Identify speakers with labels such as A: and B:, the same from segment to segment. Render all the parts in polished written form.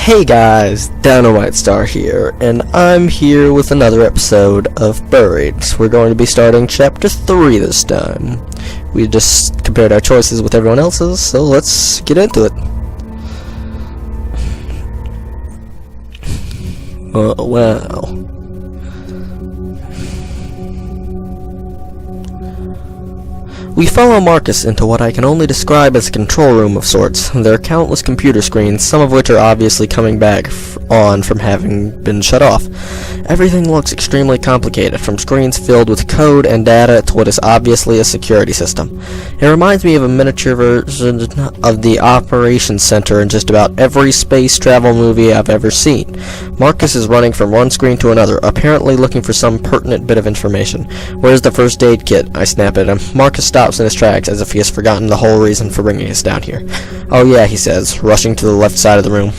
A: Hey guys, Dino-White-Star here, and I'm here with another episode of Buried. We're going to be starting Chapter 3 this time. We just compared our choices with everyone else's, so let's get into it. Wow. We follow Marcus into what I can only describe as a control room of sorts. There are countless computer screens, some of which are obviously coming back on from having been shut off. Everything looks extremely complicated, from screens filled with code and data to what is obviously a security system. It reminds me of a miniature version of the operations center in just about every space travel movie I've ever seen. Marcus is running from one screen to another, apparently looking for some pertinent bit of information. "Where's the first aid kit?" I snap at him. Marcus stops in his tracks as if he has forgotten the whole reason for bringing us down here. "Oh yeah," he says, rushing to the left side of the room.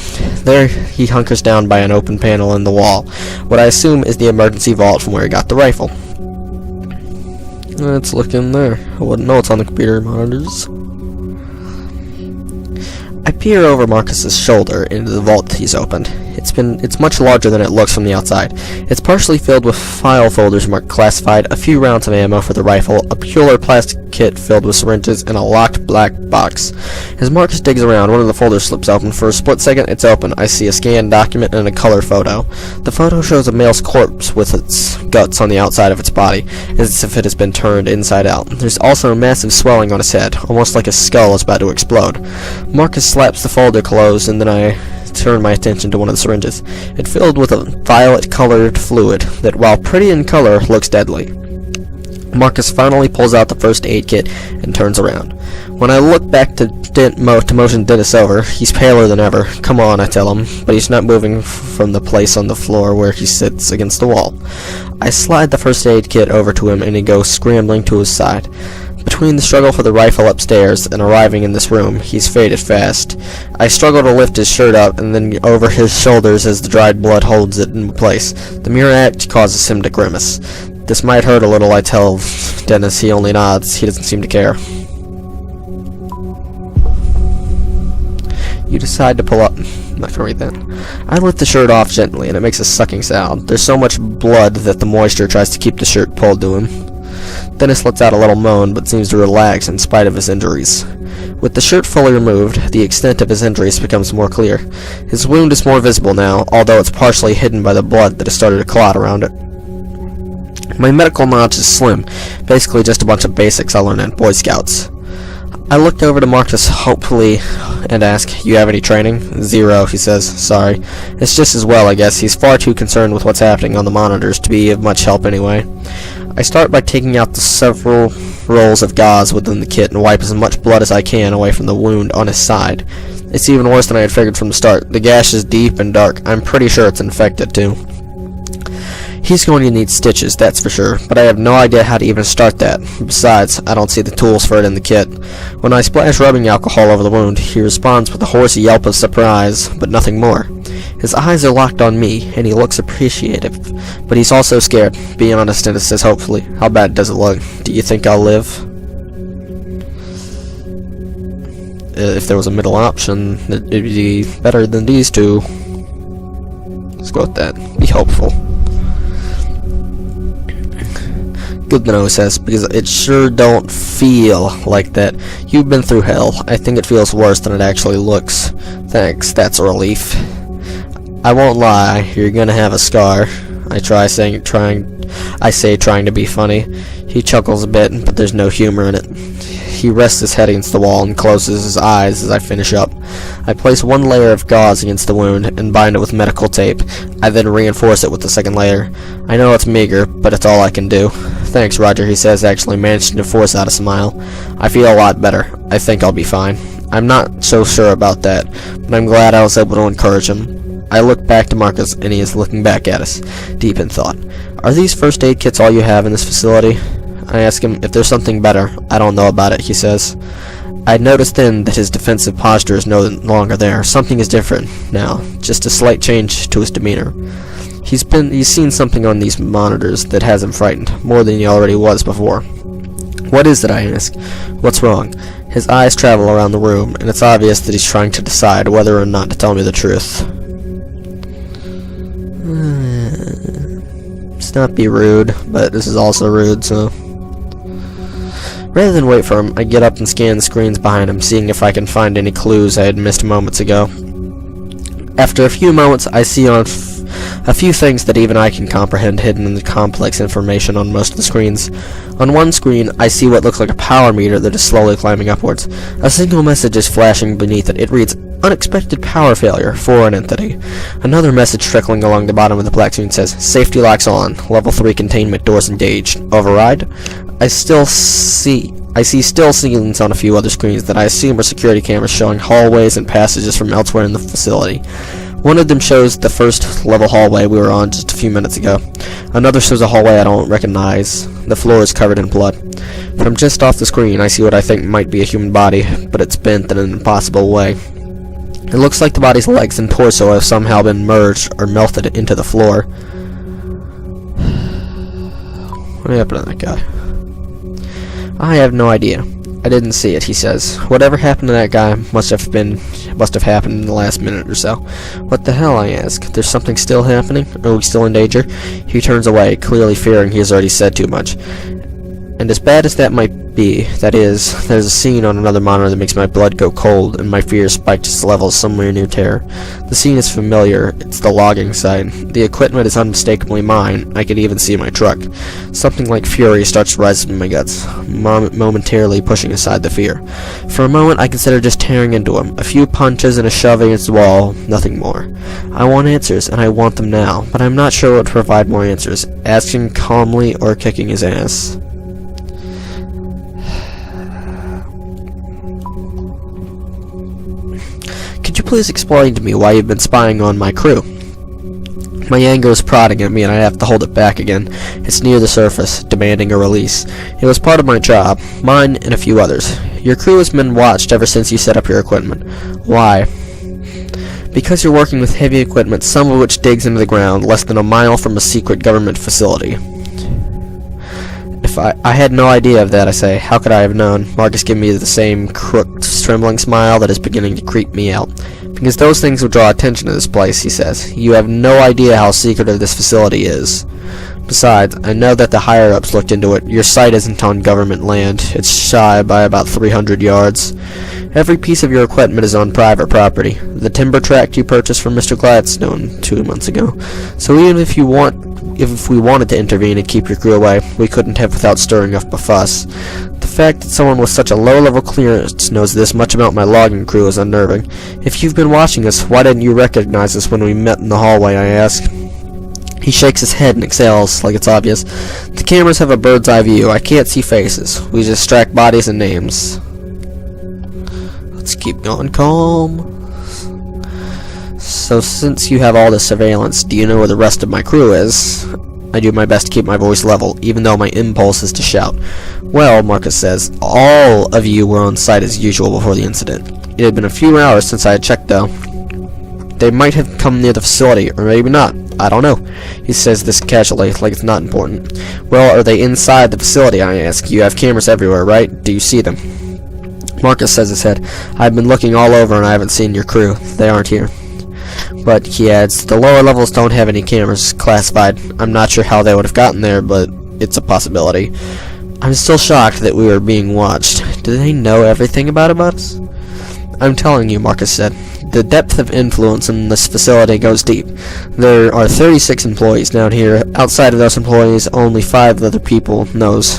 A: There he hunkers down by an open panel in the wall, what I assume is the emergency vault from where he got the rifle. Let's look in there. I wouldn't know it's on the computer monitors. I peer over Marcus's shoulder into the vault he's opened. It's much larger than it looks from the outside. It's partially filled with file folders marked classified, a few rounds of ammo for the rifle, a peculiar plastic kit filled with syringes, and a locked black box. As Marcus digs around, one of the folders slips open. For a split second, it's open. I see a scanned document and a color photo. The photo shows a male's corpse with its guts on the outside of its body, as if it has been turned inside out. There's also a massive swelling on his head, almost like a skull is about to explode. Marcus slaps the folder closed, and then I turn my attention to one of the syringes. It's filled with a violet-colored fluid that, while pretty in color, looks deadly. Marcus finally pulls out the first aid kit and turns around. When I look back to motion Dennis over, he's paler than ever. "Come on," I tell him, but he's not moving from the place on the floor where he sits against the wall. I slide the first aid kit over to him, and he goes scrambling to his side. Between the struggle for the rifle upstairs and arriving in this room, he's faded fast. I struggle to lift his shirt up and then over his shoulders as the dried blood holds it in place. The mere act causes him to grimace. "This might hurt a little," I tell Dennis. He only nods. He doesn't seem to care. You decide to pull up. I'm not gonna read that. I lift the shirt off gently, and it makes a sucking sound. There's so much blood that the moisture tries to keep the shirt pulled to him. Dennis lets out a little moan, but seems to relax in spite of his injuries. With the shirt fully removed, the extent of his injuries becomes more clear. His wound is more visible now, although it's partially hidden by the blood that has started to clot around it. My medical knowledge is slim, basically just a bunch of basics I learned in Boy Scouts. I looked over to Marcus hopefully and ask, "You have any training?" "Zero," he says. "Sorry." It's just as well, I guess. He's far too concerned with what's happening on the monitors to be of much help anyway. I start by taking out the several rolls of gauze within the kit and wipe as much blood as I can away from the wound on his side. It's even worse than I had figured from the start. The gash is deep and dark. I'm pretty sure it's infected too. He's going to need stitches, that's for sure, but I have no idea how to even start that. Besides, I don't see the tools for it in the kit. When I splash rubbing alcohol over the wound, he responds with a hoarse yelp of surprise, but nothing more. His eyes are locked on me, and he looks appreciative, but he's also scared. "Be honest," Dennis says hopefully. "How bad does it look? Do you think I'll live?" If there was a middle option, it'd be better than these two. Let's go with that. Be hopeful. "Good to know," he says, "because it sure don't feel like that. You've been through hell. I think it feels worse than it actually looks." "Thanks, that's a relief." "I won't lie, you're gonna have a scar." I say, trying to be funny. He chuckles a bit, but there's no humor in it. He rests his head against the wall and closes his eyes as I finish up. I place one layer of gauze against the wound and bind it with medical tape. I then reinforce it with the second layer. I know it's meager, but it's all I can do. "Thanks, Roger," he says, actually managing to force out a smile. "I feel a lot better. I think I'll be fine." I'm not so sure about that, but I'm glad I was able to encourage him. I look back to Marcus, and he is looking back at us, deep in thought. "Are these first aid kits all you have in this facility?" I ask him if there's something better. "I don't know about it," he says. I noticed then that his defensive posture is no longer there. Something is different now, just a slight change to his demeanor. He's seen something on these monitors that has him frightened, more than he already was before. "What is it?" I ask. "What's wrong?" His eyes travel around the room, and it's obvious that he's trying to decide whether or not to tell me the truth. Let's not be rude, but this is also rude, so... Rather than wait for him, I get up and scan the screens behind him, seeing if I can find any clues I had missed moments ago. After a few moments, I see on a few things that even I can comprehend hidden in the complex information on most of the screens. On one screen, I see what looks like a power meter that is slowly climbing upwards. A single message is flashing beneath it. It reads, "Unexpected power failure for an entity." Another message trickling along the bottom of the black screen says, "Safety locks on. Level 3 containment doors engaged. Override?" I see still ceilings on a few other screens that I assume are security cameras showing hallways and passages from elsewhere in the facility. One of them shows the first level hallway we were on just a few minutes ago. Another shows a hallway I don't recognize. The floor is covered in blood. From just off the screen, I see what I think might be a human body, but it's bent in an impossible way. It looks like the body's legs and torso have somehow been merged or melted into the floor. What happened to that guy? I have no idea. I didn't see it, he says. Whatever happened to that guy must have happened in the last minute or so. What the hell, I ask. There's something still happening? Are we still in danger? He turns away, clearly fearing he has already said too much. And as bad as that might be, that is, there's a scene on another monitor that makes my blood go cold, and my fear spiked its levels somewhere near terror. The scene is familiar. It's the logging site. The equipment is unmistakably mine. I can even see my truck. Something like fury starts rising in my guts, momentarily pushing aside the fear. For a moment, I consider just tearing into him. A few punches and a shove against the wall, nothing more. I want answers, and I want them now, but I'm not sure what would provide more answers, asking calmly or kicking his ass. Could you please explain to me why you've been spying on my crew? My anger is prodding at me and I have to hold it back again. It's near the surface, demanding a release. It was part of my job, mine and a few others. Your crew has been watched ever since you set up your equipment. Why? Because you're working with heavy equipment, some of which digs into the ground less than a mile from a secret government facility. If I had no idea of that, I say. How could I have known? Marcus gave me the same crooked, trembling smile that is beginning to creep me out. Because those things will draw attention to this place, he says. You have no idea how secretive this facility is. Besides, I know that the higher-ups looked into it. Your site isn't on government land. It's shy by about 300 yards. Every piece of your equipment is on private property. The timber tract you purchased from Mr. Gladstone 2 months ago. So even if we wanted to intervene and keep your crew away, we couldn't have without stirring up a fuss. The fact that someone with such a low-level clearance knows this much about my logging crew is unnerving. If you've been watching us, why didn't you recognize us when we met in the hallway, I ask. He shakes his head and exhales, like it's obvious. The cameras have a bird's eye view. I can't see faces. We just track bodies and names. Let's keep going calm. So since you have all this surveillance, do you know where the rest of my crew is? I do my best to keep my voice level, even though my impulse is to shout. Well, Marcus says, all of you were on site as usual before the incident. It had been a few hours since I had checked, though. They might have come near the facility, or maybe not. I don't know. He says this casually, like it's not important. Well, are they inside the facility, I ask. You have cameras everywhere, right? Do you see them? Marcus says his head. I've been looking all over and I haven't seen your crew. They aren't here. But, he adds, the lower levels don't have any cameras classified. I'm not sure how they would have gotten there, but it's a possibility. I'm still shocked that we were being watched. Do they know everything about us? I'm telling you, Marcus said. The depth of influence in this facility goes deep. There are 36 employees down here. Outside of those employees, only 5 other people knows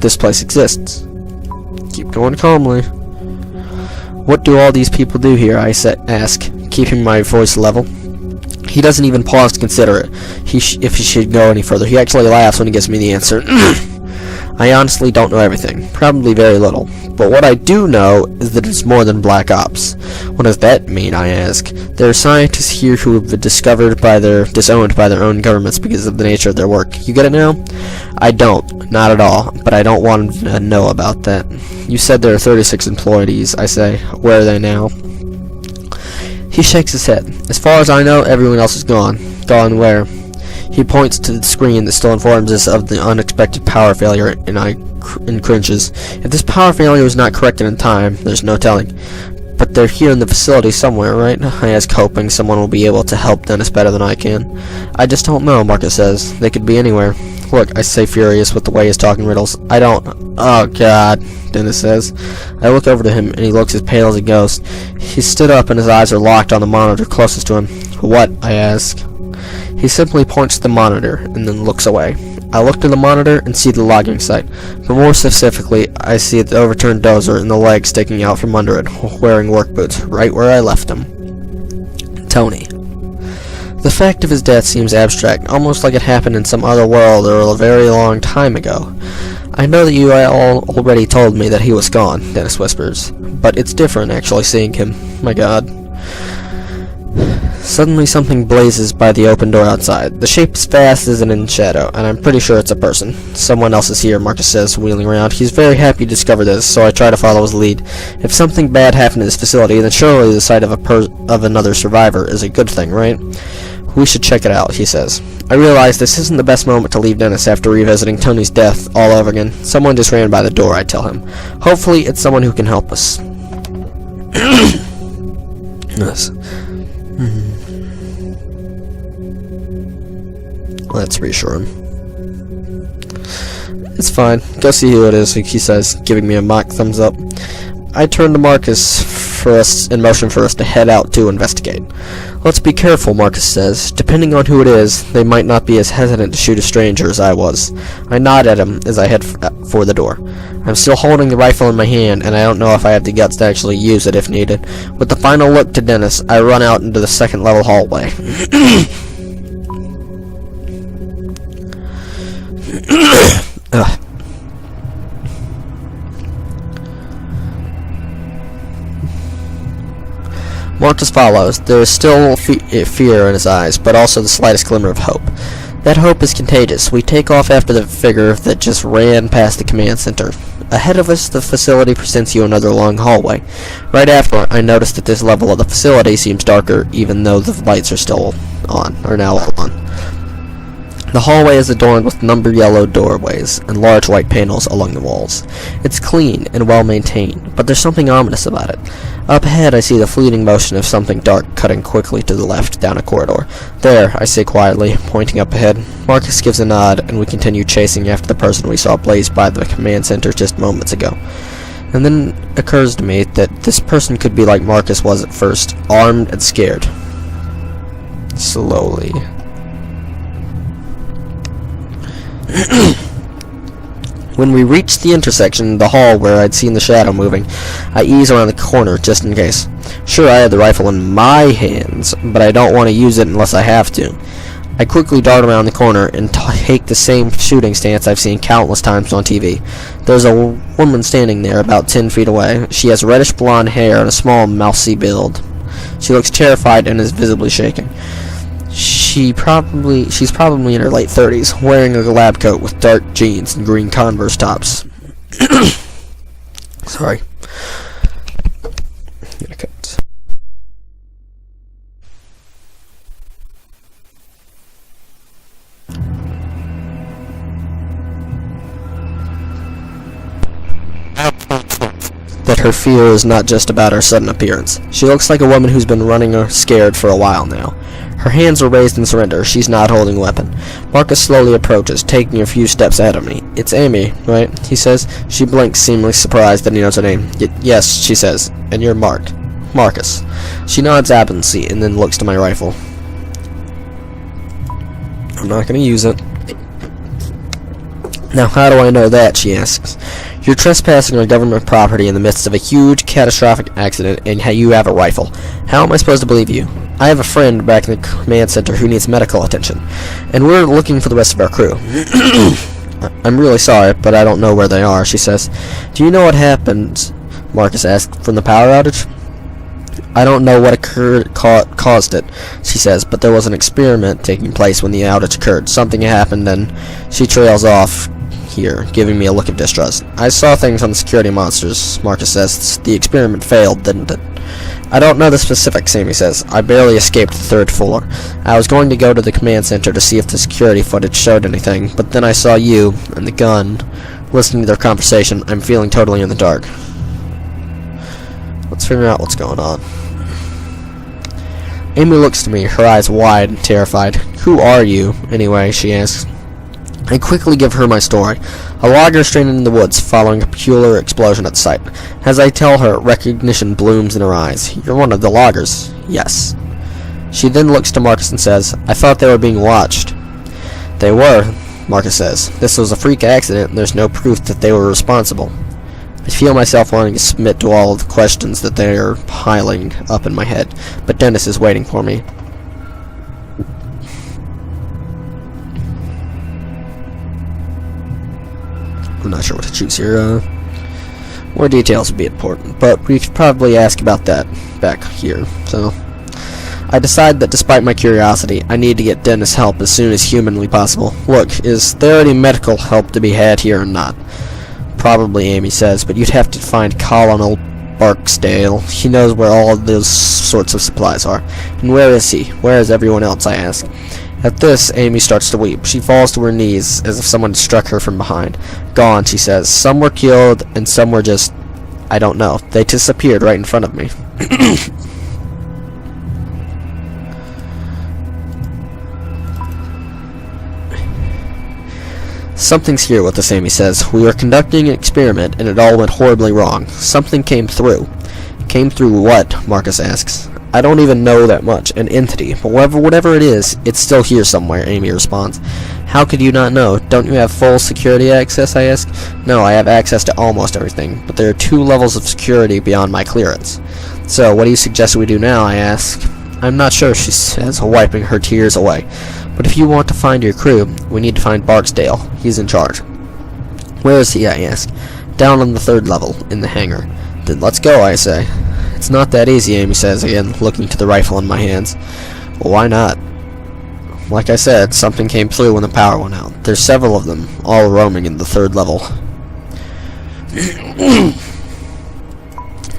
A: this place exists. Keep going calmly. What do all these people do here, I ask, keeping my voice level. He doesn't even pause to consider it, if he should go any further. He actually laughs when he gives me the answer. I honestly don't know everything, probably very little. But what I do know is that it's more than Black Ops. What does that mean, I ask? There are scientists here who have been disowned by their own governments because of the nature of their work. You get it now? I don't, not at all, but I don't want to know about that. You said there are 36 employees, I say. Where are they now? He shakes his head. As far as I know, everyone else is gone. Gone where? He points to the screen that still informs us of the unexpected power failure, and cringes. If this power failure was not corrected in time, there's no telling. But they're here in the facility somewhere, right? I ask, hoping someone will be able to help Dennis better than I can. I just don't know, Marcus says. They could be anywhere. Look, I say, furious with the way he's talking riddles. I don't... Oh, God, Dennis says. I look over to him, and he looks as pale as a ghost. He stood up, and his eyes are locked on the monitor closest to him. What? I ask. He simply points to the monitor, and then looks away. I look to the monitor and see the logging site, but more specifically, I see the overturned dozer and the leg sticking out from under it, wearing work boots, right where I left him. Tony. The fact of his death seems abstract, almost like it happened in some other world or a very long time ago. I know that you all already told me that he was gone, Dennis whispers, but it's different actually seeing him. My God. Suddenly something blazes by the open door outside. The shape is fast as an in shadow, and I'm pretty sure it's a person. Someone else is here, Marcus says, wheeling around. He's very happy to discover this, so I try to follow his lead. If something bad happened to this facility, then surely the sight of another survivor is a good thing, right? We should check it out, he says. I realize this isn't the best moment to leave Dennis after revisiting Tony's death all over again. Someone just ran by the door, I tell him. Hopefully it's someone who can help us. Yes. Let's reassure him. It's fine. Go see who it is, he says, giving me a mock thumbs up. I turn to Marcus and motion for us to head out to investigate. Let's be careful, Marcus says. Depending on who it is, they might not be as hesitant to shoot a stranger as I was. I nod at him as I head for the door. I'm still holding the rifle in my hand, and I don't know if I have the guts to actually use it if needed. With the final look to Dennis, I run out into the second-level hallway. Ugh. Marcus follows. There is still fear in his eyes, but also the slightest glimmer of hope. That hope is contagious. We take off after the figure that just ran past the command center. Ahead of us, the facility presents you another long hallway. Right after, I notice that this level of the facility seems darker, even though the lights are still on, or now on. The hallway is adorned with numbered yellow doorways and large white panels along the walls. It's clean and well maintained, but there's something ominous about it. Up ahead, I see the fleeting motion of something dark cutting quickly to the left down a corridor. There, I say quietly, pointing up ahead. Marcus gives a nod, and we continue chasing after the person we saw blaze by the command center just moments ago. And then it occurs to me that this person could be like Marcus was at first, armed and scared. Slowly. When we reached the intersection, the hall where I'd seen the shadow moving, I ease around the corner just in case. Sure, I had the rifle in my hands, but I don't want to use it unless I have to. I quickly dart around the corner and take the same shooting stance I've seen countless times on TV. There's a woman standing there about 10 feet away. She has reddish blonde hair and a small, mousy build. She looks terrified and is visibly shaking. She's probably in her late 30s, wearing a lab coat with dark jeans and green Converse tops. Sorry. That her fear is not just about her sudden appearance. She looks like a woman who's been running or scared for a while now. Her hands are raised in surrender. She's not holding a weapon. Marcus slowly approaches, taking a few steps ahead of me. It's Amy, right? He says. She blinks, seemingly surprised that he knows her name. Yes, she says. And you're Marcus. She nods absently and then looks to my rifle. I'm not going to use it. Now, how do I know that? She asks. You're trespassing on government property in the midst of a huge, catastrophic accident, and you have a rifle. How am I supposed to believe you? I have a friend back in the command center who needs medical attention, and we're looking for the rest of our crew. I'm really sorry, but I don't know where they are, she says. Do you know what happened? Marcus asks, from the power outage? I don't know what caused it, she says, but there was an experiment taking place when the outage occurred. Something happened, and she trails off here, giving me a look of distrust. I saw things on the security monitors, Marcus says. The experiment failed, didn't it? I don't know the specifics, Amy says. I barely escaped the third floor. I was going to go to the command center to see if the security footage showed anything, but then I saw you and the gun. Listening to their conversation, I'm feeling totally in the dark. Let's figure out what's going on. Amy looks to me, her eyes wide and terrified. Who are you, anyway, she asks. I quickly give her my story. A logger stranded in the woods, following a peculiar explosion at sight. As I tell her, recognition blooms in her eyes. You're one of the loggers. Yes. She then looks to Marcus and says, I thought they were being watched. They were, Marcus says. This was a freak accident, and there's no proof that they were responsible. I feel myself wanting to submit to all of the questions that they are piling up in my head, but Dennis is waiting for me. I'm not sure what to choose here. More details would be important, but we could probably ask about that back here. So, I decide that despite my curiosity, I need to get Dennis help as soon as humanly possible. Look, is there any medical help to be had here or not? Probably, Amy says, but you'd have to find Colonel Barksdale. He knows where all of those sorts of supplies are. And where is he? Where is everyone else, I ask. At this, Amy starts to weep. She falls to her knees as if someone struck her from behind. Gone, she says. Some were killed, and some were just... I don't know. They disappeared right in front of me. Something's here with us, Amy says. We were conducting an experiment, and it all went horribly wrong. Something came through. Came through what? Marcus asks. I don't even know that much. An entity. But whatever it is, it's still here somewhere, Amy responds. How could you not know? Don't you have full security access, I ask. No, I have access to almost everything, but there are 2 levels of security beyond my clearance. So, what do you suggest we do now, I ask. I'm not sure, she says, wiping her tears away. But if you want to find your crew, we need to find Barksdale. He's in charge. Where is he, I ask. Down on the 3rd level, in the hangar. Then let's go, I say. It's not that easy, Amy says again, looking to the rifle in my hands. Well, why not? Like I said, something came through when the power went out. There's several of them, all roaming in the 3rd level.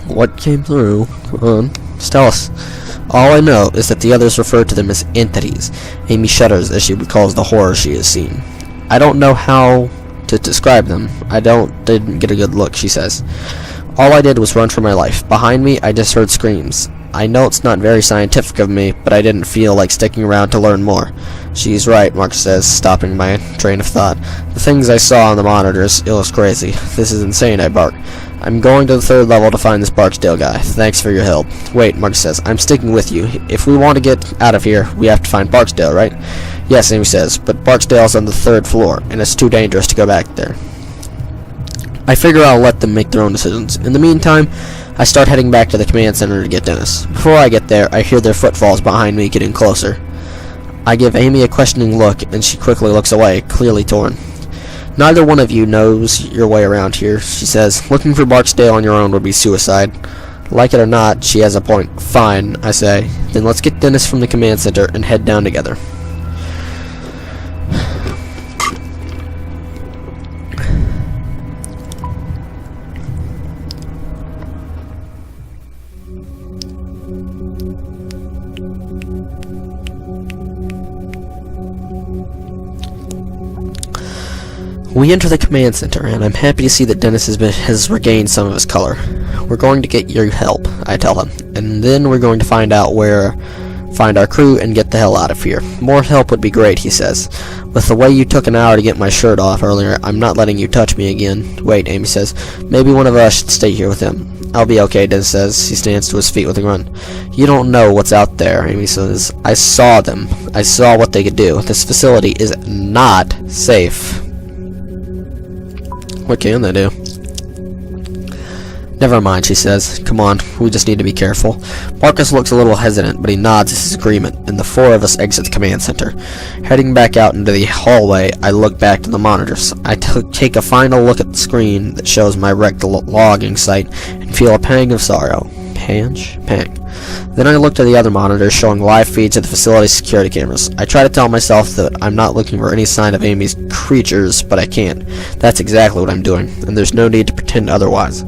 A: What came through? Come on, just tell us. All I know is that the others refer to them as entities. Amy shudders as she recalls the horror she has seen. I don't know how to describe them. Didn't get a good look, she says. All I did was run for my life. Behind me, I just heard screams. I know it's not very scientific of me, but I didn't feel like sticking around to learn more. She's right, Marcus says, stopping my train of thought. The things I saw on the monitors, it was crazy. This is insane, I bark. I'm going to the 3rd level to find this Barksdale guy. Thanks for your help. Wait, Marcus says, I'm sticking with you. If we want to get out of here, we have to find Barksdale, right? Yes, Amy says, but Barksdale's on the 3rd floor, and it's too dangerous to go back there. I figure I'll let them make their own decisions. In the meantime, I start heading back to the command center to get Dennis. Before I get there, I hear their footfalls behind me getting closer. I give Amy a questioning look, and she quickly looks away, clearly torn. Neither one of you knows your way around here, she says. Looking for Barksdale on your own would be suicide. Like it or not, she has a point. Fine, I say. Then let's get Dennis from the command center and head down together. We enter the command center, and I'm happy to see that Dennis has regained some of his color. We're going to get your help, I tell him, and then we're going to find our crew and get the hell out of here. More help would be great, he says. With the way you took an hour to get my shirt off earlier, I'm not letting you touch me again. Wait, Amy says. Maybe one of us should stay here with him. I'll be okay, Dennis says. He stands to his feet with a grunt. You don't know what's out there, Amy says. I saw them. I saw what they could do. This facility is not safe. What can they do? Never mind, she says. Come on, we just need to be careful. Marcus looks a little hesitant, but he nods his agreement, and the 4 of us exit the command center. Heading back out into the hallway, I look back to the monitors. I take a final look at the screen that shows my wrecked logging site, and feel a pang of sorrow. Pang? Then I look to the other monitors showing live feeds of the facility's security cameras. I try to tell myself that I'm not looking for any sign of Amy's creatures, but I can't. That's exactly what I'm doing, and there's no need to pretend otherwise.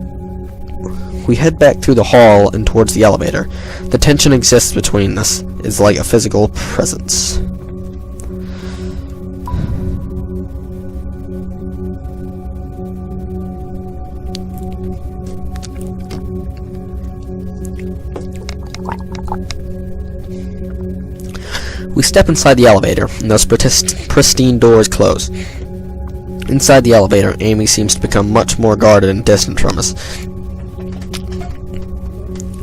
A: We head back through the hall and towards the elevator. The tension exists between us. It's like a physical presence. We step inside the elevator, and those pristine doors close. Inside the elevator, Amy seems to become much more guarded and distant from us.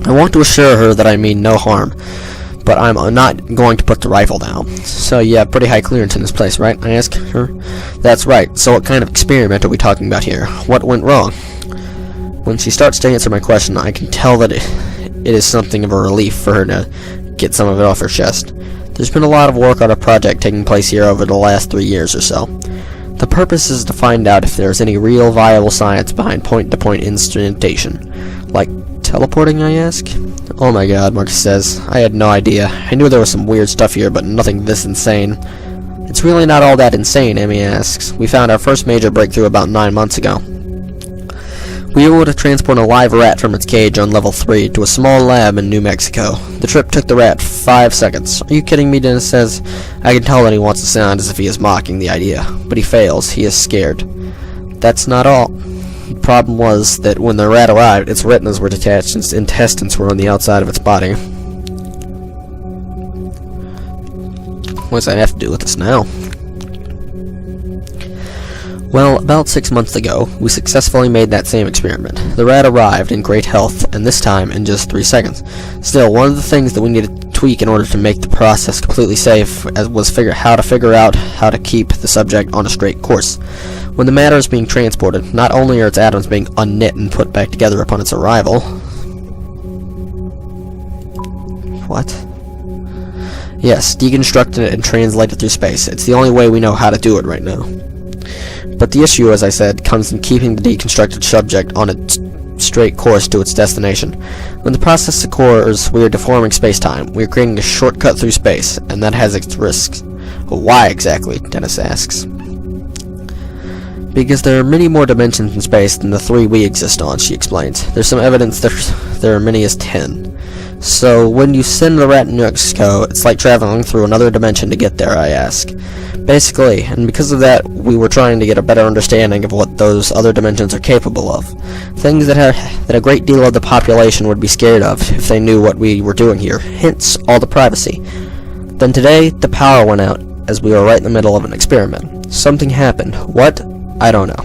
A: I want to assure her that I mean no harm, but I'm not going to put the rifle down. So you have pretty high clearance in this place, right? I ask her. That's right. So what kind of experiment are we talking about here? What went wrong? When she starts to answer my question, I can tell that it is something of a relief for her to get some of it off her chest. There's been a lot of work on a project taking place here over the last 3 years or so. The purpose is to find out if there's any real viable science behind point-to-point instrumentation. Like teleporting, I ask? Oh my god, Marcus says. I had no idea. I knew there was some weird stuff here, but nothing this insane. It's really not all that insane, Amy asks. We found our first major breakthrough about 9 months ago. We were able to transport a live rat from its cage on level 3 to a small lab in New Mexico. The trip took the rat 5 seconds. Are you kidding me? Dennis says. I can tell that he wants to sound as if he is mocking the idea, but he fails. He is scared. That's not all. The problem was that when the rat arrived, its retinas were detached and its intestines were on the outside of its body. What does that have to do with this now? Well, about 6 months ago, we successfully made that same experiment. The rat arrived in great health, and this time in just 3 seconds. Still, one of the things that we needed to tweak in order to make the process completely safe was figure out how to keep the subject on a straight course. When the matter is being transported, not only are its atoms being unknit and put back together upon its arrival... What? Yes, deconstructed it and translated through space. It's the only way we know how to do it right now. But the issue, as I said, comes in keeping the deconstructed subject on its straight course to its destination. When the process occurs, we are deforming space-time. We are creating a shortcut through space, and that has its risks. Why exactly? Dennis asks. Because there are many more dimensions in space than the 3 we exist on, she explains. There's some evidence that there are many as 10. So, when you send the rat in New Mexico, it's like traveling through another dimension to get there, I ask. Basically, and because of that, we were trying to get a better understanding of what those other dimensions are capable of. Things that a great deal of the population would be scared of if they knew what we were doing here, hence all the privacy. Then today, the power went out, as we were right in the middle of an experiment. Something happened. What? I don't know.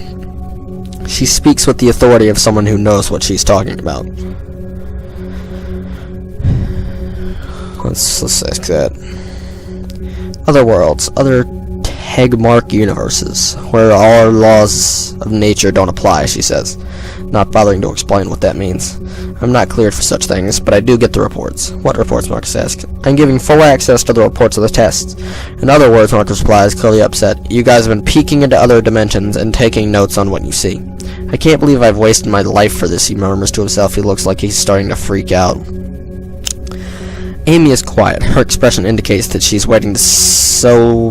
A: She speaks with the authority of someone who knows what she's talking about. Let's ask that. Other worlds, other Tegmark universes, where our laws of nature don't apply, she says, not bothering to explain what that means. I'm not cleared for such things, but I do get the reports. What reports? Marcus asks. I'm giving full access to the reports of the tests. In other words, Marcus replies, clearly upset, you guys have been peeking into other dimensions and taking notes on what you see. I can't believe I've wasted my life for this, he murmurs to himself. He looks like he's starting to freak out. Amy is quiet. Her expression indicates that she's waiting see...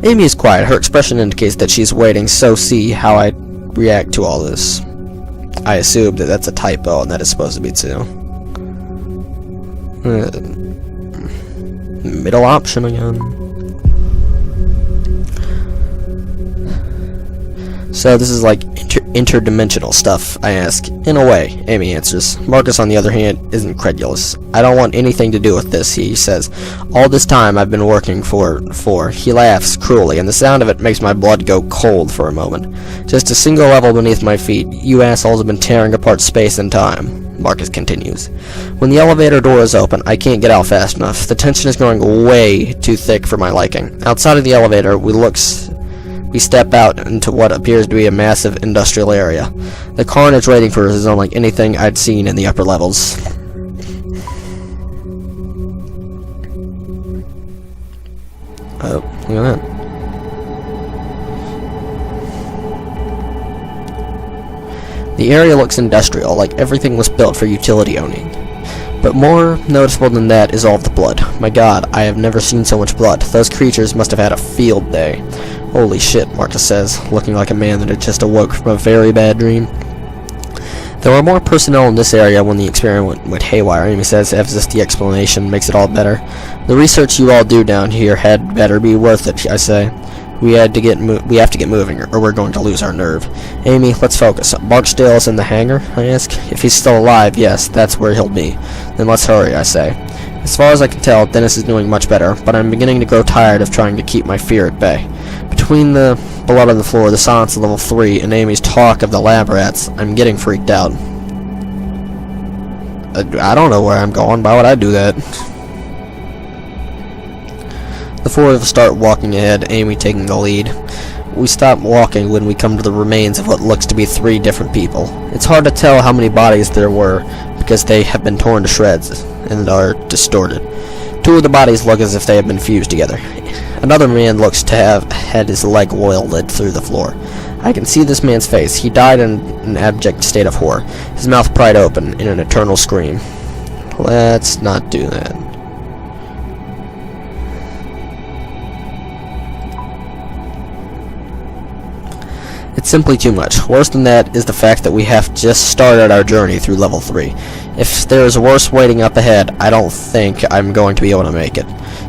A: Amy is quiet. Her expression indicates that she's waiting see how I react to all this. I assume that that's a typo and that is supposed to be 2. Middle option again. So this is like interdimensional stuff, I ask. In a way, Amy answers. Marcus, on the other hand, is incredulous. I don't want anything to do with this, he says. All this time I've been working for. He laughs cruelly, and the sound of it makes my blood go cold for a moment. Just a single level beneath my feet, you assholes have been tearing apart space and time. Marcus continues. When the elevator door is open, I can't get out fast enough. The tension is growing way too thick for my liking. Outside of the elevator, we step out into what appears to be a massive industrial area. The carnage waiting for us is unlike anything I'd seen in the upper levels. Oh, look at that. The area looks industrial, like everything was built for utility owning. But more noticeable than that is all of the blood. My god, I have never seen so much blood. Those creatures must have had a field day. Holy shit, Marcus says, looking like a man that had just awoke from a very bad dream. There were more personnel in this area when the experiment went haywire, Amy says, as if the explanation makes it all better. The research you all do down here had better be worth it, I say. We have to get moving, or we're going to lose our nerve. Amy, let's focus. Barksdale's in the hangar, I ask. If he's still alive, yes, that's where he'll be. Then let's hurry, I say. As far as I can tell, Dennis is doing much better, but I'm beginning to grow tired of trying to keep my fear at bay. Between the blood on the floor, the silence of level 3, and Amy's talk of the lab rats, I'm getting freaked out. I don't know where I'm going. Why would I do that? The four of us start walking ahead, Amy taking the lead. We stop walking when we come to the remains of what looks to be 3 different people. It's hard to tell how many bodies there were, because they have been torn to shreds and are distorted. 2 of the bodies look as if they have been fused together. Another man looks to have had his leg welded through the floor. I can see this man's face. He died in an abject state of horror, his mouth pried open in an eternal scream. Let's not do that. It's simply too much. Worse than that is the fact that we have just started our journey through level 3. If there is worse waiting up ahead, I don't think I'm going to be able to make it.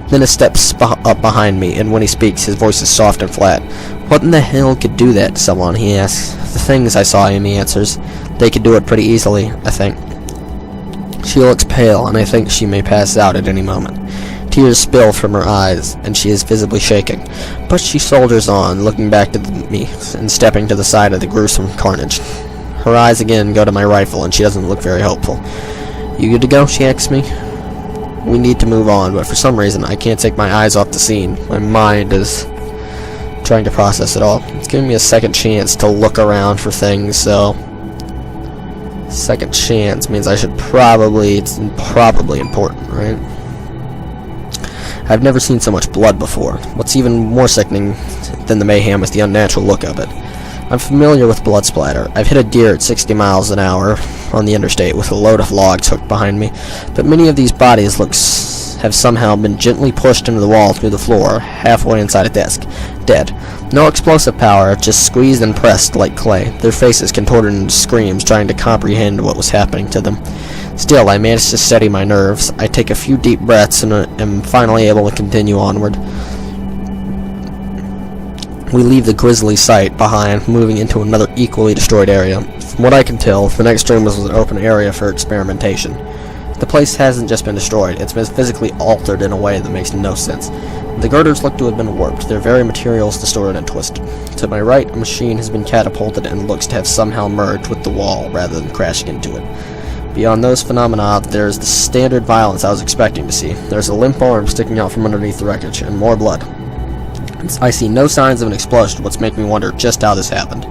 A: Dennis steps up behind me, and when he speaks, his voice is soft and flat. What in the hell could do that to someone, he asks. The things I saw, Amy answers. They could do it pretty easily, I think. She looks pale, and I think she may pass out at any moment. Tears spill from her eyes, and she is visibly shaking. But she soldiers on, looking back to me, and stepping to the side of the gruesome carnage. Her eyes again go to my rifle, and she doesn't look very hopeful. You good to go? She asks me. We need to move on, but for some reason, I can't take my eyes off the scene. My mind is trying to process it all. It's giving me a second chance to look around for things, so... Second chance means I should it's probably important, right? I've never seen so much blood before. What's even more sickening than the mayhem is the unnatural look of it. I'm familiar with blood splatter. I've hit a deer at 60 miles an hour on the interstate with a load of logs hooked behind me, but many of these bodies have somehow been gently pushed into the wall through the floor, halfway inside a desk, dead. No explosive power, just squeezed and pressed like clay, their faces contorted into screams, trying to comprehend what was happening to them. Still, I manage to steady my nerves. I take a few deep breaths and am finally able to continue onward. We leave the grisly sight behind, moving into another equally destroyed area. From what I can tell, the next room was an open area for experimentation. The place hasn't just been destroyed, it's been physically altered in a way that makes no sense. The girders look to have been warped, their very materials distorted and twisted. To my right, a machine has been catapulted and looks to have somehow merged with the wall rather than crashing into it. Beyond those phenomena, there's the standard violence I was expecting to see. There's a limp arm sticking out from underneath the wreckage, and more blood. I see no signs of an explosion, which makes me wonder just how this happened.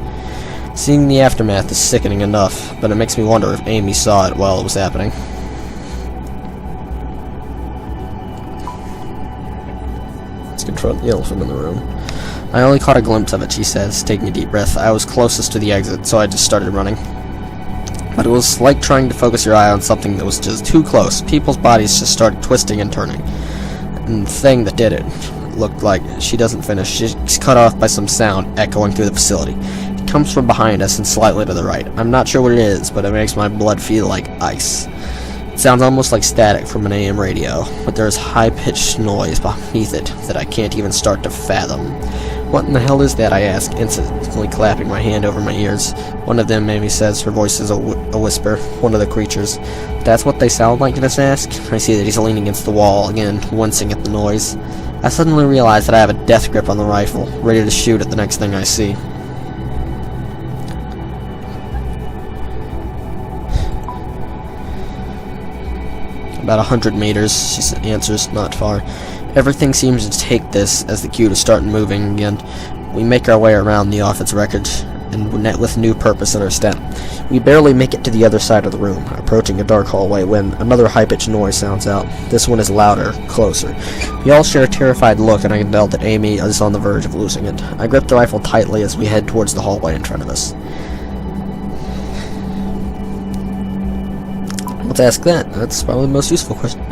A: Seeing the aftermath is sickening enough, but it makes me wonder if Amy saw it while it was happening. Let's confront the elephant in the room. I only caught a glimpse of it, she says, taking a deep breath. I was closest to the exit, so I just started running. But it was like trying to focus your eye on something that was just too close. People's bodies just started twisting and turning. And the thing that did it looked like she doesn't finish. She's cut off by some sound echoing through the facility. It comes from behind us and slightly to the right. I'm not sure what it is, but it makes my blood feel like ice. It sounds almost like static from an AM radio, but there is high-pitched noise beneath it that I can't even start to fathom. What in the hell is that, I ask, instantly clapping my hand over my ears. One of them, Amy says, her voice is a whisper, one of the creatures. That's what they sound like, Dennis asks. I see that he's leaning against the wall, again, wincing at the noise. I suddenly realize that I have a death grip on the rifle, ready to shoot at the next thing I see. About 100 meters, she answers, not far. Everything seems to take this as the cue to start moving again. We make our way around the office wreckage, and with new purpose in our step. We barely make it to the other side of the room, approaching a dark hallway when another high-pitched noise sounds out. This one is louder, closer. We all share a terrified look, and I can tell that Amy is on the verge of losing it. I grip the rifle tightly as we head towards the hallway in front of us. Let's ask that. That's probably the most useful question.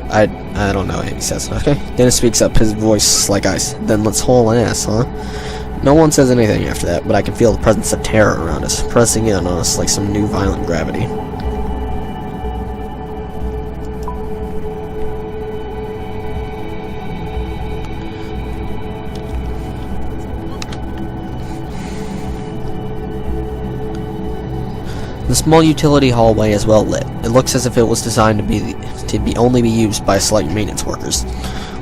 A: I don't know, Amy says. Okay. Dennis speaks up, his voice like ice. Then let's haul ass, huh? No one says anything after that, but I can feel the presence of terror around us, pressing in on us like some new violent gravity. small utility hallway is well lit. It looks as if it was designed to only be used by select maintenance workers.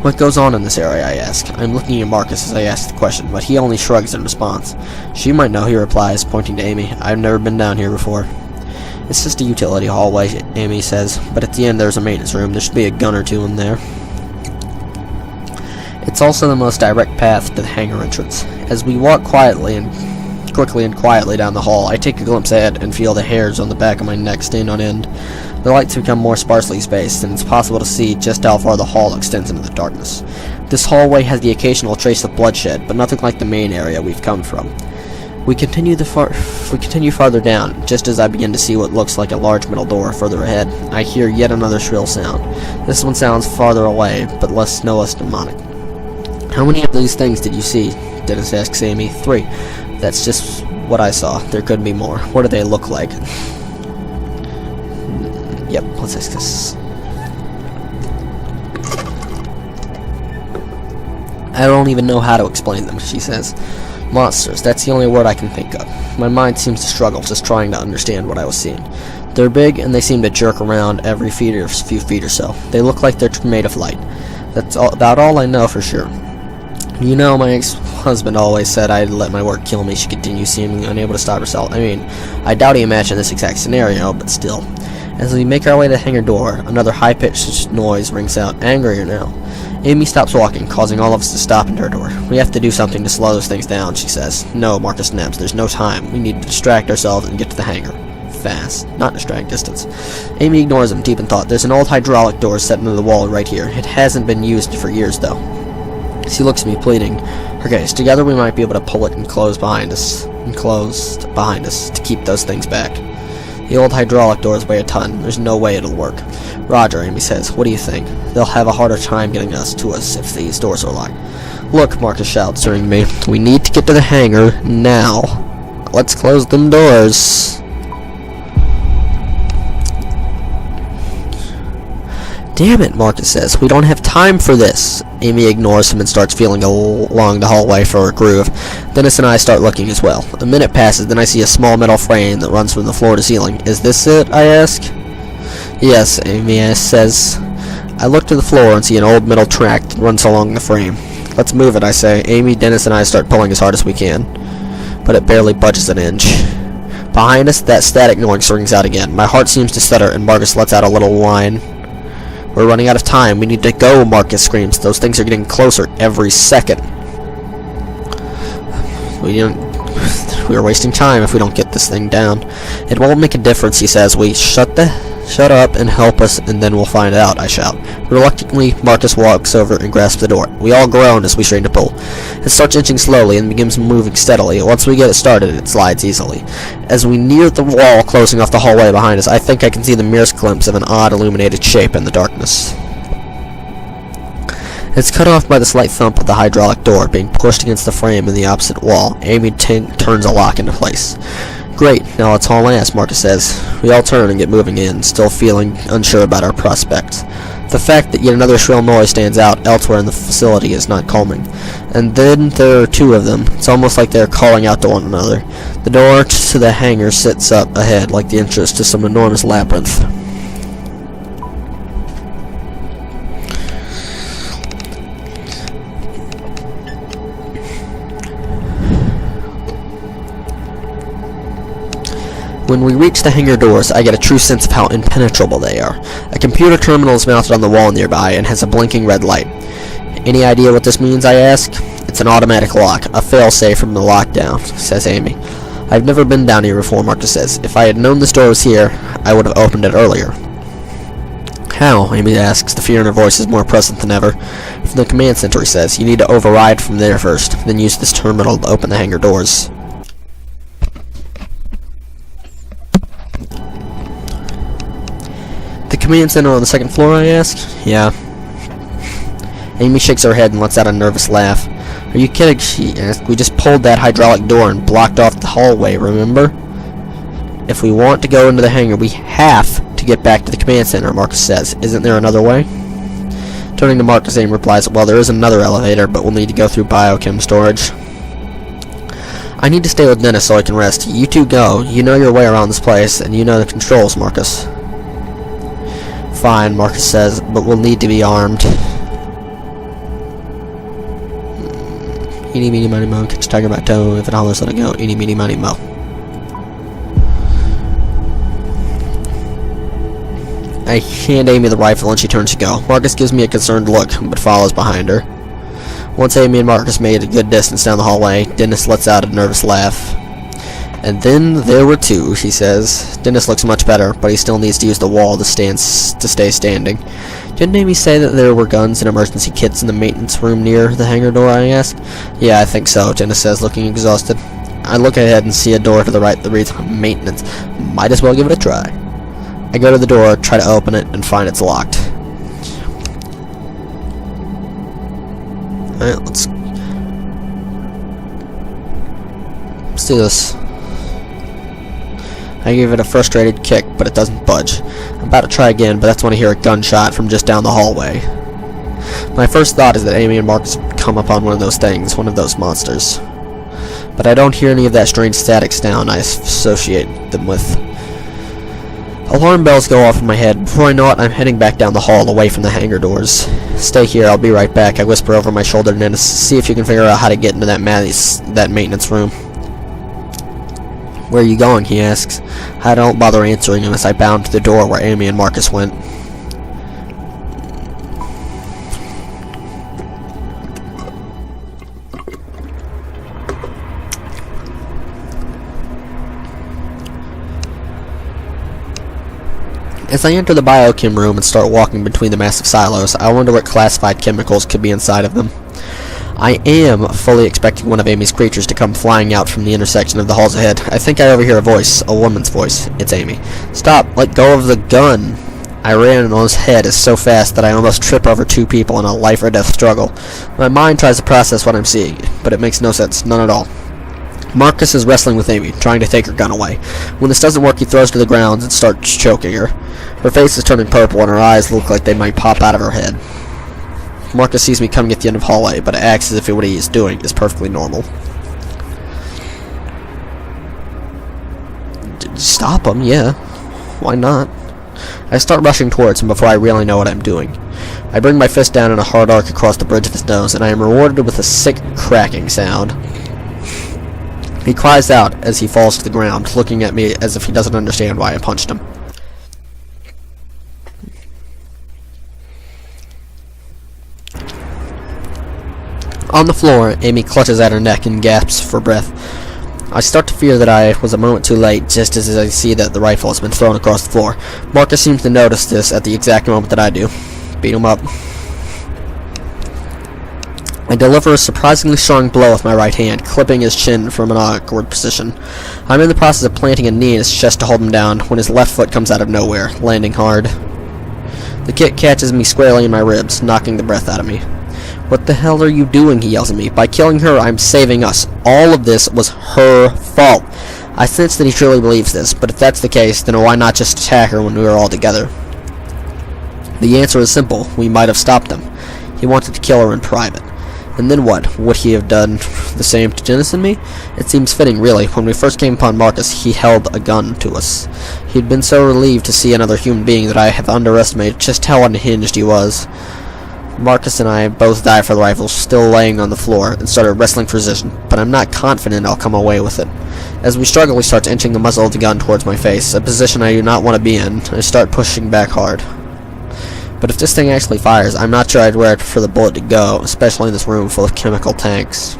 A: What goes on in this area, I ask. I'm looking at Marcus as I ask the question, but he only shrugs in response. She might know, he replies, pointing to Amy. I've never been down here before. It's just a utility hallway, Amy says, but at the end there's a maintenance room. There should be a gun or two in there. It's also the most direct path to the hangar entrance. As we walk quickly and quietly down the hall, I take a glimpse ahead and feel the hairs on the back of my neck stand on end. The lights become more sparsely spaced, and it's possible to see just how far the hall extends into the darkness. This hallway has the occasional trace of bloodshed, but nothing like the main area we've come from. We continue farther down, just as I begin to see what looks like a large metal door further ahead. I hear yet another shrill sound. This one sounds farther away, but no less demonic. How many of these things did you see? Dennis asks Amy. 3. That's just what I saw. There could be more. What do they look like? Yep, let's ask this. I don't even know how to explain them, she says. Monsters, that's the only word I can think of. My mind seems to struggle just trying to understand what I was seeing. They're big, and they seem to jerk around every few feet or so. They look like they're made of light. That's about all I know for sure. You know, my ex-husband always said I'd let my work kill me. She continues, seeming unable to stop herself. I mean, I doubt he imagined this exact scenario, but still. As we make our way to the hangar door, another high-pitched noise rings out, angrier now. Amy stops walking, causing all of us to stop and her door. We have to do something to slow those things down, she says. No, Marcus snaps. There's no time. We need to distract ourselves and get to the hangar. Fast. Not distract distance. Amy ignores him, deep in thought. There's an old hydraulic door set into the wall right here. It hasn't been used for years, though. She looks at me, pleading. Okay, so together we might be able to pull it and closed behind us to keep those things back. The old hydraulic doors weigh a ton. There's no way it'll work. Roger, Amy says. What do you think? They'll have a harder time getting us to us if these doors are locked. Look, Marcus shouts, turning to me. We need to get to the hangar now. Let's close them doors. Damn it, Marcus says. We don't have time for this. Amy ignores him and starts feeling along the hallway for a groove. Dennis and I start looking as well. A minute passes, then I see a small metal frame that runs from the floor to ceiling. Is this it? I ask. Yes, Amy says. I look to the floor and see an old metal track that runs along the frame. Let's move it, I say. Amy, Dennis, and I start pulling as hard as we can, but it barely budges an inch. Behind us, that static noise rings out again. My heart seems to stutter, and Marcus lets out a little whine. We're running out of time. We need to go, Marcus screams. Those things are getting closer every second. We're wasting time if we don't get this thing down. It won't make a difference, he says. Shut up and help us, and then we'll find out, I shout. Reluctantly, Marcus walks over and grasps the door. We all groan as we strain to pull. It starts inching slowly and begins moving steadily. Once we get it started, it slides easily. As we near the wall closing off the hallway behind us, I think I can see the merest glimpse of an odd illuminated shape in the darkness. It's cut off by the slight thump of the hydraulic door being pushed against the frame in the opposite wall. Amy turns a lock into place. Great, now let's haul ass, Marcus says. We all turn and get moving in, still feeling unsure about our prospects. The fact that yet another shrill noise stands out elsewhere in the facility is not calming. And then there are 2 of them. It's almost like they're calling out to one another. The door to the hangar sits up ahead like the entrance to some enormous labyrinth. When we reach the hangar doors, I get a true sense of how impenetrable they are. A computer terminal is mounted on the wall nearby and has a blinking red light. Any idea what this means, I ask? It's an automatic lock, a fail-safe from the lockdown, says Amy. I've never been down here before, Marcus says. If I had known this door was here, I would have opened it earlier. How? Amy asks. The fear in her voice is more present than ever. From the command center, he says. You need to override from there first, then use this terminal to open the hangar doors. The command center on the 2nd floor, I ask? Yeah. Amy shakes her head and lets out a nervous laugh. Are you kidding, she asks. We just pulled that hydraulic door and blocked off the hallway, remember? If we want to go into the hangar, we have to get back to the command center, Marcus says. Isn't there another way? Turning to Marcus, Amy replies, well, there is another elevator, but we'll need to go through biochem storage. I need to stay with Dennis so I can rest. You two go. You know your way around this place, and you know the controls, Marcus. Fine, Marcus says, but we'll need to be armed. Eeny, meeny, miny, mo. Catch a tiger by the toe. If it hollers, let it go. Eeny, meeny, miny, mo. I hand Amy the rifle and she turns to go. Marcus gives me a concerned look, but follows behind her. Once Amy and Marcus made a good distance down the hallway, Dennis lets out a nervous laugh. And then there were two, he says. Dennis looks much better, but he still needs to use the wall to stay standing. Didn't Amy say that there were guns and emergency kits in the maintenance room near the hangar door, I asked? Yeah, I think so, Dennis says, looking exhausted. I look ahead and see a door to the right that reads, maintenance. Might as well give it a try. I go to the door, try to open it, and find it's locked. Alright, let's do this. I give it a frustrated kick, but it doesn't budge. I'm about to try again, but that's when I hear a gunshot from just down the hallway. My first thought is that Amy and Marcus have come upon one of those things, one of those monsters. But I don't hear any of that strange static sound I associate them with. Alarm bells go off in my head. Before I know it, I'm heading back down the hall, away from the hangar doors. Stay here, I'll be right back. I whisper over my shoulder to Dennis, see if you can figure out how to get into that maintenance room. Where are you going? He asks. I don't bother answering him as I bound to the door where Amy and Marcus went. As I enter the biochem room and start walking between the massive silos, I wonder what classified chemicals could be inside of them. I am fully expecting one of Amy's creatures to come flying out from the intersection of the halls ahead. I think I overhear a voice, a woman's voice. It's Amy. Stop! Let go of the gun! I ran on his head so fast that I almost trip over two people in a life or death struggle. My mind tries to process what I'm seeing, but it makes no sense, none at all. Marcus is wrestling with Amy, trying to take her gun away. When this doesn't work, he throws her to the ground and starts choking her. Her face is turning purple and her eyes look like they might pop out of her head. Marcus sees me coming at the end of the hallway, but acts as if what he is doing is perfectly normal. Stop him, yeah. Why not? I start rushing towards him before I really know what I'm doing. I bring my fist down in a hard arc across the bridge of his nose, and I am rewarded with a sick cracking sound. He cries out as he falls to the ground, looking at me as if he doesn't understand why I punched him. On the floor, Amy clutches at her neck and gasps for breath. I start to fear that I was a moment too late, just as I see that the rifle has been thrown across the floor. Marcus seems to notice this at the exact moment that I do. Beat him up. I deliver a surprisingly strong blow with my right hand, clipping his chin from an awkward position. I'm in the process of planting a knee in his chest to hold him down, when his left foot comes out of nowhere, landing hard. The kick catches me squarely in my ribs, knocking the breath out of me. What the hell are you doing? He yells at me. By killing her, I'm saving us. All of this was her fault. I sense that he truly believes this, but if that's the case, then why not just attack her when we were all together? The answer is simple. We might have stopped him. He wanted to kill her in private. And then what? Would he have done the same to Dennis and me? It seems fitting, really. When we first came upon Marcus, he held a gun to us. He'd been so relieved to see another human being that I have underestimated just how unhinged he was. Marcus and I both dive for the rifle, still laying on the floor, and started wrestling for position, but I'm not confident I'll come away with it. As we struggle, he starts inching the muzzle of the gun towards my face, a position I do not want to be in. I start pushing back hard. But if this thing actually fires, I'm not sure I'd wait for the bullet to go, especially in this room full of chemical tanks.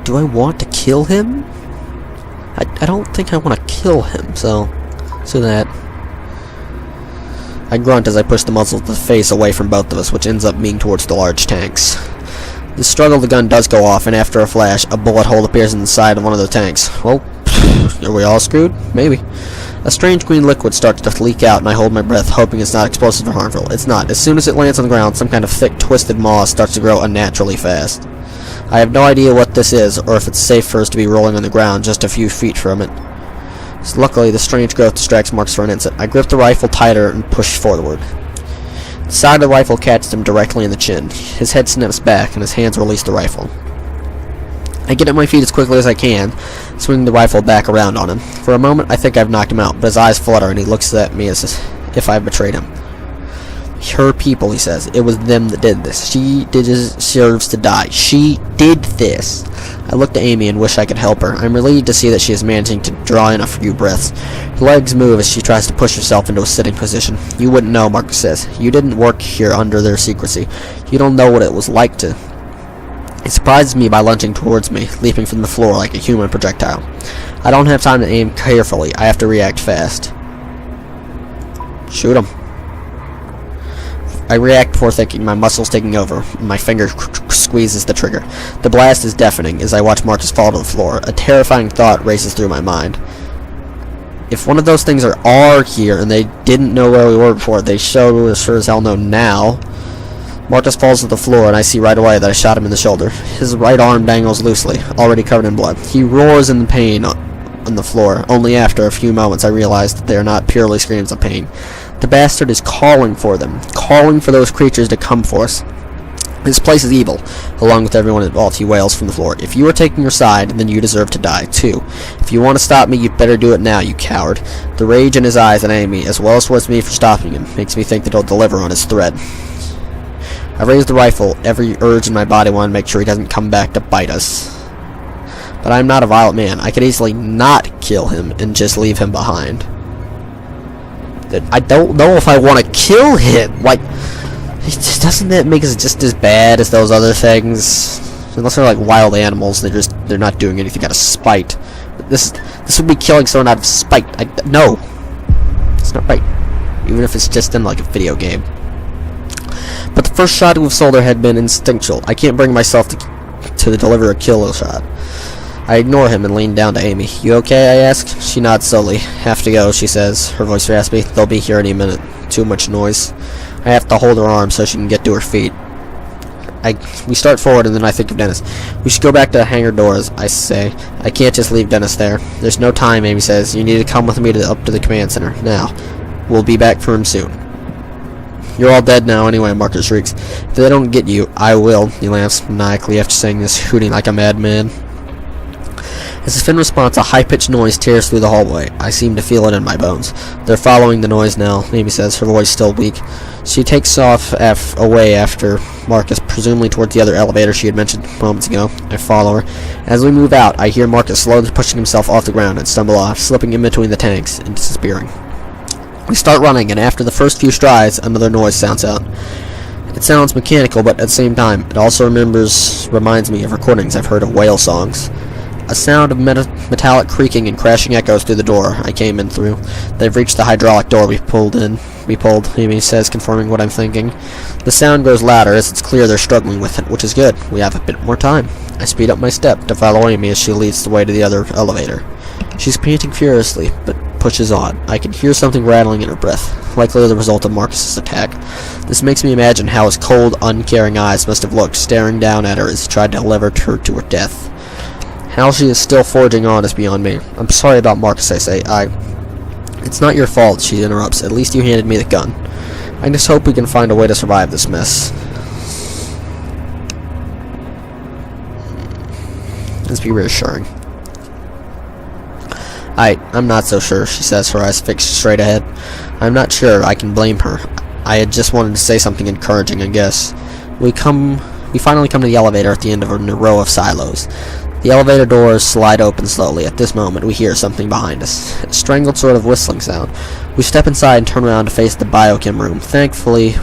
A: Do I want to kill him? I don't think I want to kill him, so that. I grunt as I push the muzzle of the face away from both of us, which ends up being towards the large tanks. The struggle, the gun does go off, and after a flash, a bullet hole appears in the side of one of the tanks. Well, are we all screwed? Maybe. A strange green liquid starts to leak out, and I hold my breath, hoping it's not explosive or harmful. It's not. As soon as it lands on the ground, some kind of thick, twisted moss starts to grow unnaturally fast. I have no idea what this is, or if it's safe for us to be rolling on the ground just a few feet from it. So luckily, the strange growth distracts Marcus for an instant. I grip the rifle tighter and push forward. The side of the rifle catches him directly in the chin. His head snaps back, and his hands release the rifle. I get at my feet as quickly as I can, swinging the rifle back around on him. For a moment, I think I've knocked him out, but his eyes flutter, and he looks at me as if I've betrayed him. Her people, he says. It was them that did this. She deserves to die. She did this. I look to Amy and wish I could help her. I'm relieved to see that she is managing to draw in a few breaths. Her legs move as she tries to push herself into a sitting position. You wouldn't know, Marcus says. You didn't work here under their secrecy. You don't know what it was like to... He surprises me by lunging towards me, leaping from the floor like a human projectile. I don't have time to aim carefully. I have to react fast. Shoot him. I react before thinking, my muscles taking over. My finger squeezes the trigger. The blast is deafening as I watch Marcus fall to the floor. A terrifying thought races through my mind. If one of those things are here and they didn't know where we were before, they sure as hell know now. Marcus falls to the floor, and I see right away that I shot him in the shoulder. His right arm dangles loosely, already covered in blood. He roars in pain on the floor. Only after a few moments I realize that they are not purely screams of pain. The bastard is calling for them, calling for those creatures to come for us. This place is evil. Along with everyone involved, he wails from the floor. If you are taking your side, then you deserve to die, too. If you want to stop me, you'd better do it now, you coward. The rage in his eyes at Amy, as well as towards me for stopping him, makes me think that he'll deliver on his threat. I raise the rifle. Every urge in my body wants to make sure he doesn't come back to bite us. But I'm not a violent man. I could easily not kill him and just leave him behind. I don't know if I want to kill him. Like, doesn't that make us just as bad as those other things? Unless they're like wild animals, they're not doing anything out of spite. But this would be killing someone out of spite. No, it's not right. Even if it's just in like a video game. But the first shot with Solder had been instinctual. I can't bring myself to deliver a kill shot. I ignore him and lean down to Amy. You okay, I ask? She nods slowly. Have to go, she says, her voice raspy. They'll be here any minute. Too much noise. I have to hold her arm so she can get to her feet. We start forward, and then I think of Dennis. We should go back to the hangar doors, I say. I can't just leave Dennis there. There's no time, Amy says. You need to come with me up to the command center. Now. We'll be back for him soon. You're all dead now anyway, Marcus shrieks. If they don't get you, I will. He laughs maniacally after saying this, hooting like a madman. As if in response, a high-pitched noise tears through the hallway. I seem to feel it in my bones. They're following the noise now, Amy says, her voice still weak. She takes off away after Marcus, presumably towards the other elevator she had mentioned moments ago. I follow her. As we move out, I hear Marcus slowly pushing himself off the ground and stumble off, slipping in between the tanks and disappearing. We start running, and after the first few strides, another noise sounds out. It sounds mechanical, but at the same time, it also reminds me of recordings I've heard of whale songs. A sound of metallic creaking and crashing echoes through the door I came in through. They've reached the hydraulic door we pulled, Amy says, confirming what I'm thinking. The sound grows louder as it's clear they're struggling with it, which is good. We have a bit more time. I speed up my step to follow Amy as she leads the way to the other elevator. She's panting furiously, but pushes on. I can hear something rattling in her breath, likely the result of Marcus's attack. This makes me imagine how his cold, uncaring eyes must have looked, staring down at her as he tried to deliver her to her death. How she is still forging on is beyond me. I'm sorry about Marcus, I say. It's not your fault, she interrupts. At least you handed me the gun. I just hope we can find a way to survive this mess. Let's be reassuring. I'm not so sure, she says, her eyes fixed straight ahead. I'm not sure I can blame her. I had just wanted to say something encouraging, I guess. We finally come to the elevator at the end of a row of silos. The elevator doors slide open slowly. At this moment, we hear something behind us. A strangled sort of whistling sound. We step inside and turn around to face the biochem room. Thankfully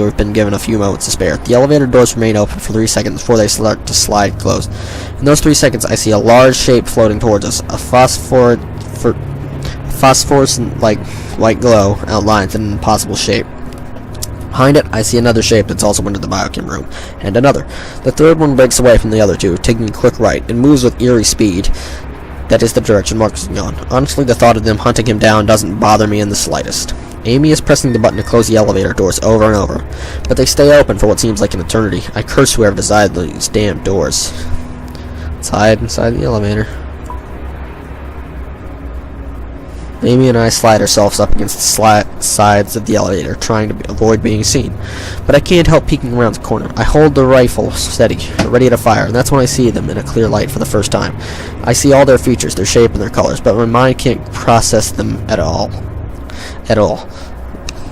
A: we've been given a few moments to spare. The elevator doors remain open for 3 seconds before they start to slide closed. In those 3 seconds, I see a large shape floating towards us. A phosphorescent like white glow outlines an impossible shape. Behind it, I see another shape that's also into the biochem room, and another. The third one breaks away from the other two, taking a quick right, and moves with eerie speed. That is the direction Marcus is going. Honestly, the thought of them hunting him down doesn't bother me in the slightest. Amy is pressing the button to close the elevator doors over and over, but they stay open for what seems like an eternity. I curse whoever decided these damn doors. Let's hide inside the elevator. Amy and I slide ourselves up against the sides of the elevator, trying to avoid being seen. But I can't help peeking around the corner. I hold the rifle steady, ready to fire, and that's when I see them in a clear light for the first time. I see all their features, their shape, and their colors, but my mind can't process them at all.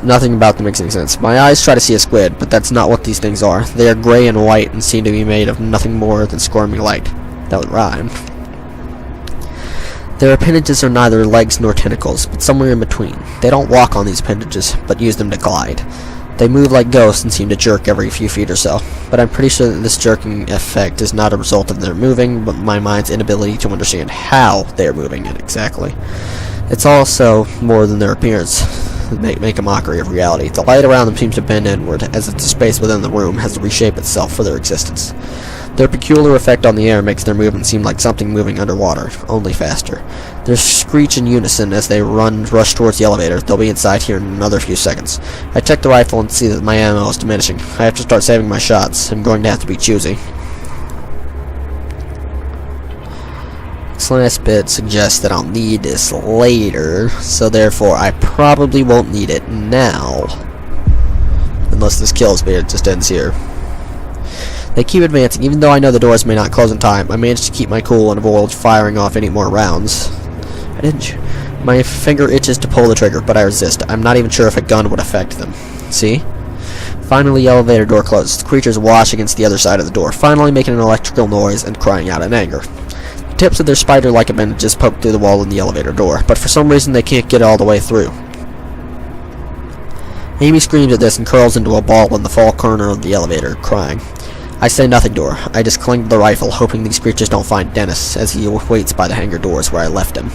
A: Nothing about them makes any sense. My eyes try to see a squid, but that's not what these things are. They are gray and white and seem to be made of nothing more than squirming light. That would rhyme. Their appendages are neither legs nor tentacles, but somewhere in between. They don't walk on these appendages, but use them to glide. They move like ghosts and seem to jerk every few feet or so, but I'm pretty sure that this jerking effect is not a result of their moving, but my mind's inability to understand how they are moving it exactly. It's also more than their appearance. Make a mockery of reality. The light around them seems to bend inward, as if the space within the room has to reshape itself for their existence. Their peculiar effect on the air makes their movement seem like something moving underwater, only faster. They screech in unison as they rush towards the elevator. They'll be inside here in another few seconds. I check the rifle and see that my ammo is diminishing. I have to start saving my shots. I'm going to have to be choosy. This last bit suggests that I'll need this later, so therefore I probably won't need it now. Unless this kills me, it just ends here. They keep advancing, even though I know the doors may not close in time. I manage to keep my cool and avoid firing off any more rounds. My finger itches to pull the trigger, but I resist. I'm not even sure if a gun would affect them. See? Finally, the elevator door closes. The creatures wash against the other side of the door, finally making an electrical noise and crying out in anger. The tips of their spider-like appendages poke through the wall in the elevator door, but for some reason they can't get all the way through. Amy screams at this and curls into a ball in the far corner of the elevator, crying. I say nothing to her. I just cling to the rifle, hoping these creatures don't find Dennis, as he waits by the hangar doors where I left him.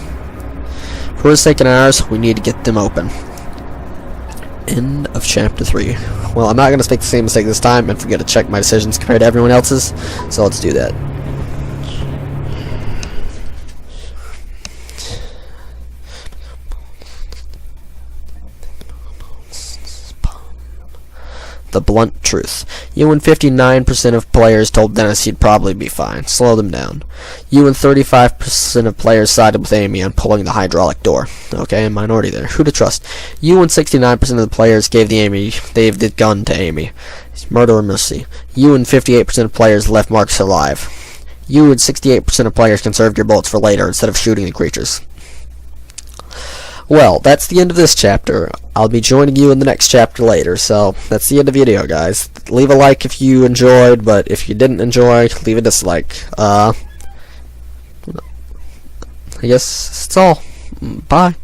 A: For his sake and ours, we need to get them open. End of Chapter 3. Well, I'm not going to make the same mistake this time and forget to check my decisions compared to everyone else's, so let's do that. The blunt truth. You and 59% of players told Dennis he'd probably be fine. Slow them down. You and 35% of players sided with Amy on pulling the hydraulic door. Okay, a minority there. Who to trust? You and 69% of the players gave the gun to Amy. Murder or mercy. You and 58% of players left Marcus alive. You and 68% of players conserved your bullets for later instead of shooting the creatures. Well, that's the end of this chapter. I'll be joining you in the next chapter later, so that's the end of the video, guys. Leave a like if you enjoyed, but if you didn't enjoy, leave a dislike. I guess that's all. Bye.